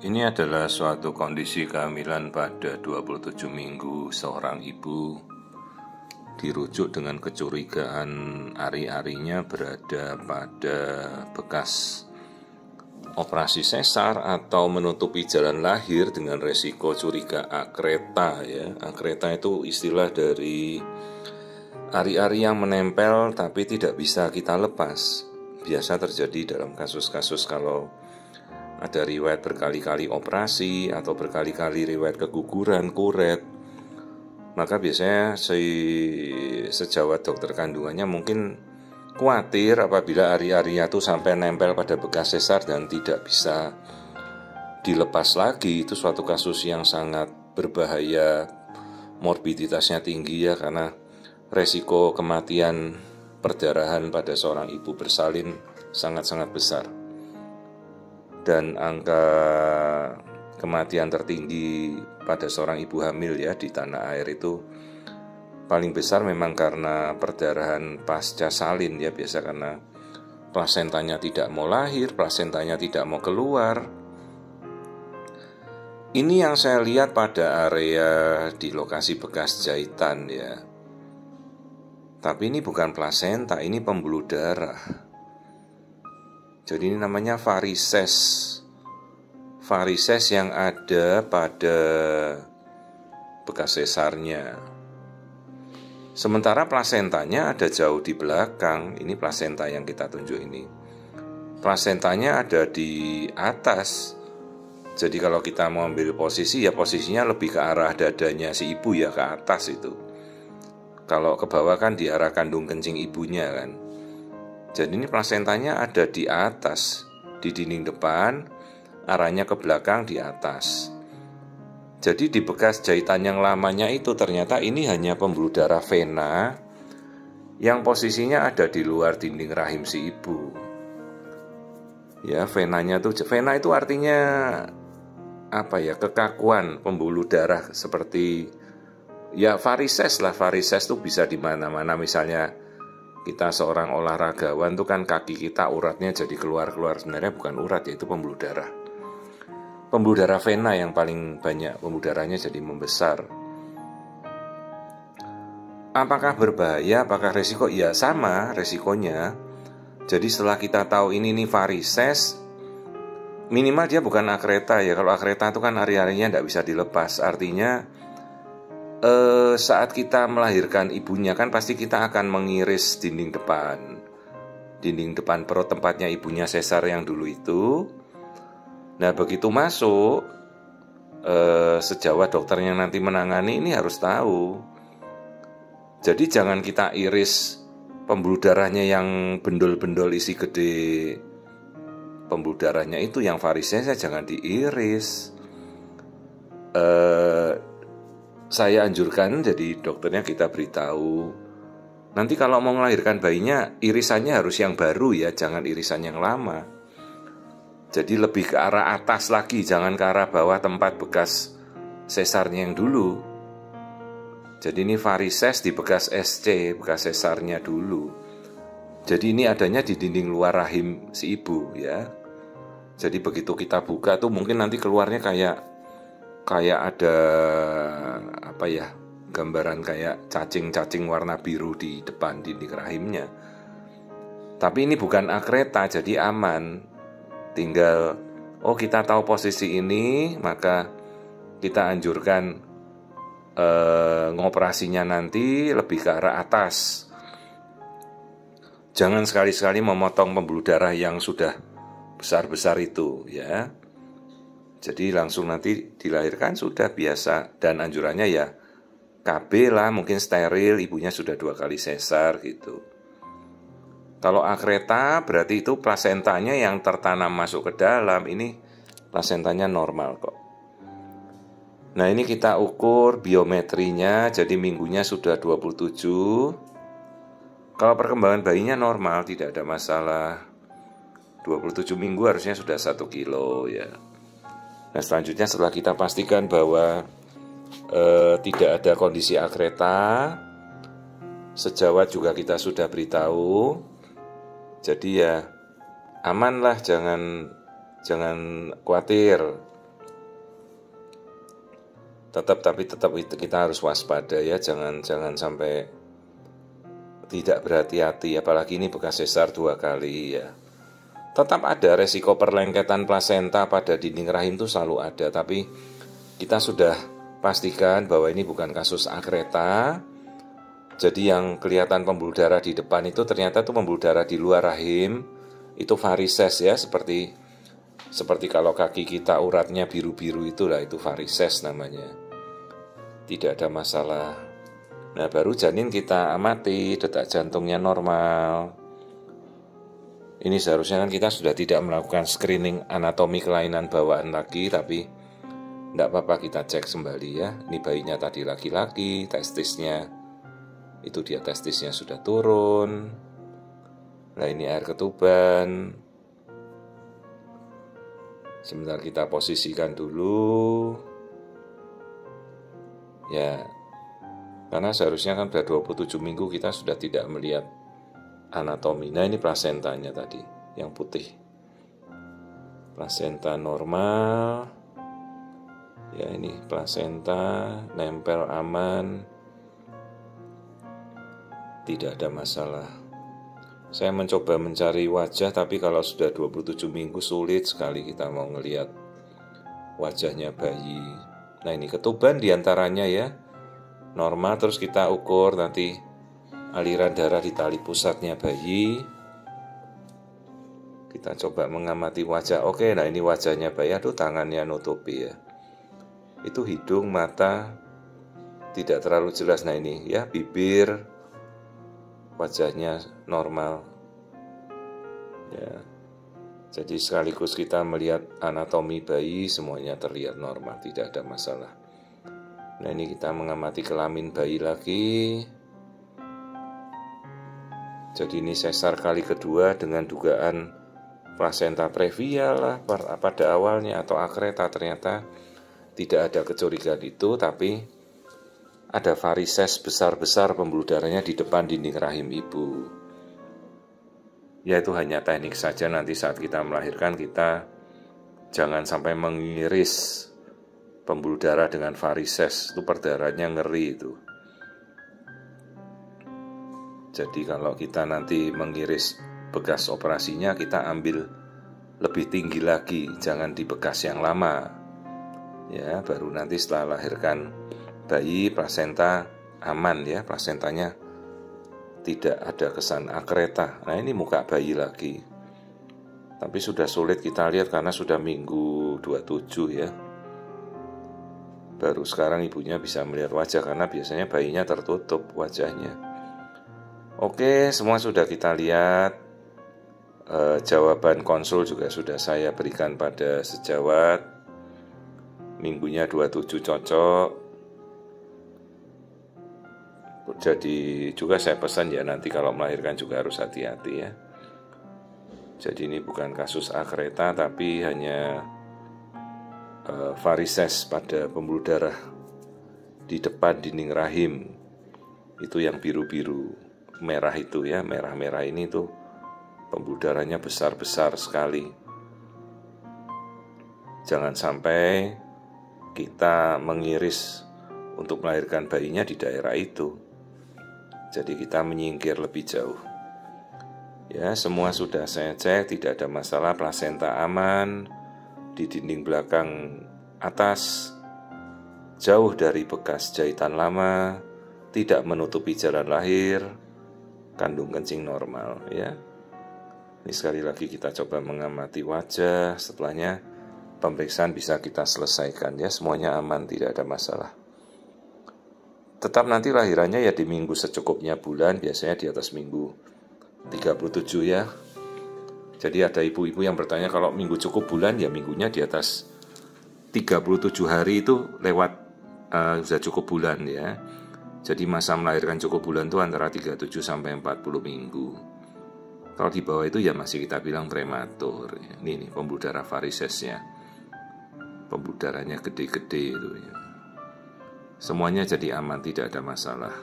Ini adalah suatu kondisi kehamilan pada 27 minggu seorang ibu dirujuk dengan kecurigaan ari-arinya berada pada bekas operasi sesar atau menutupi jalan lahir dengan resiko curiga akreta ya. Akreta itu istilah dari ari-ari yang menempel tapi tidak bisa kita lepas. Biasa terjadi dalam kasus-kasus kalau ada riwayat berkali-kali operasi atau berkali-kali riwayat keguguran, kuret. Maka biasanya sejawat dokter kandungannya mungkin khawatir apabila ari-arinya itu sampai nempel pada bekas sesar dan tidak bisa dilepas lagi. Itu suatu kasus yang sangat berbahaya, morbiditasnya tinggi ya, karena resiko kematian perdarahan pada seorang ibu bersalin sangat-sangat besar. Dan angka kematian tertinggi pada seorang ibu hamil ya di tanah air itu paling besar memang karena perdarahan pasca salin ya, biasa karena plasentanya tidak mau lahir, plasentanya tidak mau keluar. Ini yang saya lihat pada area di lokasi bekas jahitan ya. Tapi ini bukan plasenta, ini pembuluh darah. Jadi ini namanya varises. Varises yang ada pada bekas sesarnya. Sementara plasentanya ada jauh di belakang. Ini plasenta yang kita tunjuk ini. Plasentanya ada di atas. Jadi kalau kita mau ambil posisi ya posisinya lebih ke arah dadanya si ibu ya, ke atas itu. Kalau ke bawah kan di arah kandung kencing ibunya kan. Jadi ini plasentanya ada di atas, di dinding depan, arahnya ke belakang di atas. Jadi di bekas jahitan yang lamanya itu ternyata ini hanya pembuluh darah vena yang posisinya ada di luar dinding rahim si ibu. Ya, vena itu artinya apa ya? Kekakuan pembuluh darah seperti ya varises lah. Varises itu bisa di mana-mana, misalnya kita seorang olahragawan tuh kan kaki kita uratnya jadi keluar-keluar, sebenarnya bukan urat ya, itu pembuluh darah. Pembuluh darah vena yang paling banyak, pembuluh darahnya jadi membesar. Apakah berbahaya, apakah resiko? Ya sama resikonya. Jadi setelah kita tahu ini nih varises, minimal dia bukan akreta ya. Kalau akreta itu kan ari-arinya tidak bisa dilepas. Artinya saat kita melahirkan ibunya kan pasti kita akan mengiris dinding depan perut tempatnya ibunya sesar yang dulu itu. Nah begitu masuk, sejawat dokter yang nanti menangani ini harus tahu. Jadi jangan kita iris pembuluh darahnya yang bendol-bendol isi gede, pembuluh darahnya itu yang varisesnya jangan diiris. Saya anjurkan, jadi dokternya kita beritahu, nanti kalau mau melahirkan bayinya irisannya harus yang baru ya, jangan irisan yang lama. Jadi lebih ke arah atas lagi, jangan ke arah bawah tempat bekas sesarnya yang dulu. Jadi ini varises di bekas SC, bekas sesarnya dulu. Jadi ini adanya di dinding luar rahim si ibu ya. Jadi begitu kita buka tuh mungkin nanti keluarnya kayak ada apa ya, gambaran kayak cacing-cacing warna biru di depan dinding rahimnya. Tapi ini bukan akreta, jadi aman. Tinggal kita tahu posisi ini, maka kita anjurkan ngoperasinya nanti lebih ke arah atas. Jangan sekali-sekali memotong pembuluh darah yang sudah besar-besar itu ya. Jadi langsung nanti dilahirkan sudah biasa. Dan anjurannya ya KB lah, mungkin steril, ibunya sudah 2 kali sesar gitu. Kalau akreta berarti itu plasentanya yang tertanam masuk ke dalam. Ini plasentanya normal kok. Nah ini kita ukur biometrinya, jadi minggunya sudah 27. Kalau perkembangan bayinya normal, tidak ada masalah. 27 minggu harusnya sudah 1 kilo ya. Nah selanjutnya setelah kita pastikan bahwa tidak ada kondisi akreta, sejawat juga kita sudah beritahu. Jadi ya aman lah, jangan khawatir. Tapi tetap kita harus waspada ya, jangan sampai tidak berhati-hati, apalagi ini bekas sesar 2 kali ya. Tetap ada resiko perlengketan plasenta pada dinding rahim itu selalu ada, tapi kita sudah pastikan bahwa ini bukan kasus akreta. Jadi yang kelihatan pembuluh darah di depan itu ternyata itu pembuluh darah di luar rahim, itu varises ya, seperti kalau kaki kita uratnya biru-biru itulah, itu varises namanya. Tidak ada masalah. Nah, baru janin kita amati, detak jantungnya normal. Ini seharusnya kan kita sudah tidak melakukan screening anatomi kelainan bawaan lagi, tapi tidak apa-apa kita cek kembali ya. Ini bayinya tadi laki-laki, testisnya, itu dia testisnya sudah turun. Nah ini air ketuban. Sebentar kita posisikan dulu. Ya, karena seharusnya kan sudah 27 minggu kita sudah tidak melihat anatomi. Nah ini plasentanya tadi, yang putih. Plasenta normal. Ya ini plasenta, nempel aman. Tidak ada masalah. Saya mencoba mencari wajah, tapi kalau sudah 27 minggu sulit sekali kita mau ngelihat wajahnya bayi. Nah ini ketuban diantaranya ya, normal. Terus kita ukur nanti aliran darah di tali pusatnya bayi. Kita coba mengamati wajah. Oke, nah ini wajahnya bayi. Aduh, tangannya nutupi ya. Itu hidung, mata tidak terlalu jelas. Nah ini ya, bibir, wajahnya normal. Ya. Jadi sekaligus kita melihat anatomi bayi, semuanya terlihat normal, tidak ada masalah. Nah ini kita mengamati kelamin bayi lagi. Jadi ini sesar kali kedua dengan dugaan plasenta previa lah pada awalnya, atau akreta. Ternyata tidak ada kecurigaan itu, tapi ada varises besar-besar pembuluh darahnya di depan dinding rahim ibu. Ya itu hanya teknik saja, nanti saat kita melahirkan kita jangan sampai mengiris pembuluh darah dengan varises, itu perdarahannya ngeri itu. Jadi kalau kita nanti mengiris bekas operasinya, kita ambil lebih tinggi lagi, jangan di bekas yang lama. Ya, baru nanti setelah lahirkan bayi, plasenta aman ya, plasentanya tidak ada kesan akreta. Nah ini muka bayi lagi. Tapi sudah sulit kita lihat karena sudah minggu 27 ya. Baru sekarang ibunya bisa melihat wajah, karena biasanya bayinya tertutup wajahnya. Oke, semua sudah kita lihat. Jawaban konsul juga sudah saya berikan pada sejawat. Minggunya 27 cocok. Jadi juga saya pesan ya, nanti kalau melahirkan juga harus hati-hati ya. Jadi ini bukan kasus akreta, tapi hanya varises pada pembuluh darah di depan dinding rahim. Itu yang biru-biru. Merah itu ya, merah-merah ini tuh pembuluh darahnya besar-besar sekali. Jangan sampai kita mengiris untuk melahirkan bayinya di daerah itu. Jadi kita menyingkir lebih jauh. Ya, semua sudah saya cek, tidak ada masalah, plasenta aman, di dinding belakang atas jauh dari bekas jahitan lama, tidak menutupi jalan lahir, kandung kencing normal ya. Ini sekali lagi kita coba mengamati wajah, setelahnya pemeriksaan bisa kita selesaikan ya, semuanya aman, tidak ada masalah. Tetap nanti lahirannya ya di minggu secukupnya bulan, biasanya di atas minggu 37 ya. Jadi ada ibu-ibu yang bertanya kalau minggu cukup bulan, ya minggunya di atas 37 hari itu lewat sudah cukup bulan ya. Jadi masa melahirkan cukup bulan itu antara 37 sampai 40 minggu. Kalau di bawah itu ya masih kita bilang prematur. Ini nih pembuluh darah varisesnya. Pembuluh darahnya gede-gede itu ya. Semuanya jadi aman, tidak ada masalah.